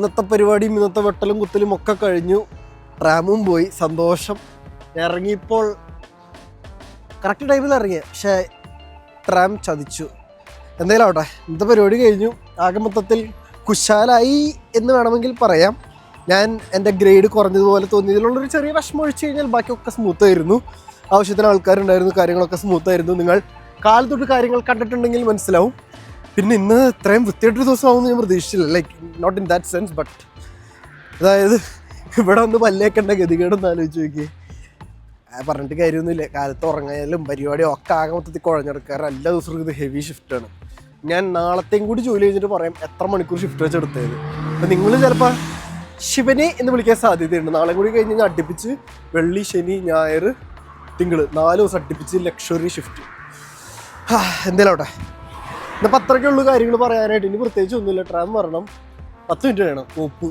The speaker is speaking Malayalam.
ഇന്നത്തെ പരിപാടിയും ഇന്നത്തെ വെട്ടലും കുത്തലും ഒക്കെ കഴിഞ്ഞു. ട്രാമും പോയി, സന്തോഷം. ഇറങ്ങിയപ്പോൾ കറക്റ്റ് ടൈമിൽ ഇറങ്ങിയ, പക്ഷേ ട്രാം ചതിച്ചു. എന്തായാലും ആവട്ടെ, ഇന്നത്തെ പരിപാടി കഴിഞ്ഞു. ആകെ മൊത്തത്തിൽ കുശാലായി എന്ന് വേണമെങ്കിൽ പറയാം. ഞാൻ എൻ്റെ ഗ്രേഡ് കുറഞ്ഞതുപോലെ തോന്നിയതിലുള്ളൊരു ചെറിയ വിഷമം ഒഴിച്ചു കഴിഞ്ഞാൽ ബാക്കിയൊക്കെ സ്മൂത്തായിരുന്നു. ആവശ്യത്തിന് ആൾക്കാരുണ്ടായിരുന്നു, കാര്യങ്ങളൊക്കെ സ്മൂത്തായിരുന്നു. നിങ്ങൾ കാലത്തൊട്ട് കാര്യങ്ങൾ കണ്ടിട്ടുണ്ടെങ്കിൽ മനസ്സിലാവും. പിന്നെ ഇന്ന് ഇത്രയും വൃത്തിയായിട്ടൊരു ദിവസമാവുമെന്ന് ഞാൻ പ്രതീക്ഷിച്ചില്ല. Like not in that sense, but അതായത് ഇവിടെ ഒന്ന് പല്ലേക്കേണ്ട ഗതികേടൊന്ന് ആലോചിച്ച് നോക്കി. പറഞ്ഞിട്ട് കാര്യമൊന്നുമില്ല. കാലത്ത് ഉറങ്ങാനും പരിപാടിയും ഒക്കെ ആകെ മൊത്തത്തിൽ കുഴഞ്ഞെടുക്കാറ്. എല്ലാ ദിവസവും ഇത് ഹെവി ഷിഫ്റ്റാണ്. ഞാൻ നാളത്തെയും കൂടി ജോലി കഴിഞ്ഞിട്ട് പറയാം എത്ര മണിക്കൂർ ഷിഫ്റ്റ് വെച്ച് എടുത്തത്. അപ്പം നിങ്ങൾ ചിലപ്പോൾ ശിവനെ എന്ന് വിളിക്കാൻ സാധ്യതയുണ്ട്. നാളെ കൂടി കഴിഞ്ഞ് ഞാൻ അടുപ്പിച്ച് വെള്ളി, ശനി, ഞായർ, തിങ്കൾ 4 ദിവസം അടുപ്പിച്ച് ലക്ഷറി ഷിഫ്റ്റ്. എന്തായാലും ആവട്ടെ, ഇന്നിപ്പോൾ അത്രയ്ക്കുള്ള കാര്യങ്ങൾ പറയാനായിട്ട്. ഇനി പ്രത്യേകിച്ച് ഒന്നുമില്ല. ട്രാം വരണം, 10 മിനിറ്റ് വേണം. പോപ്പ്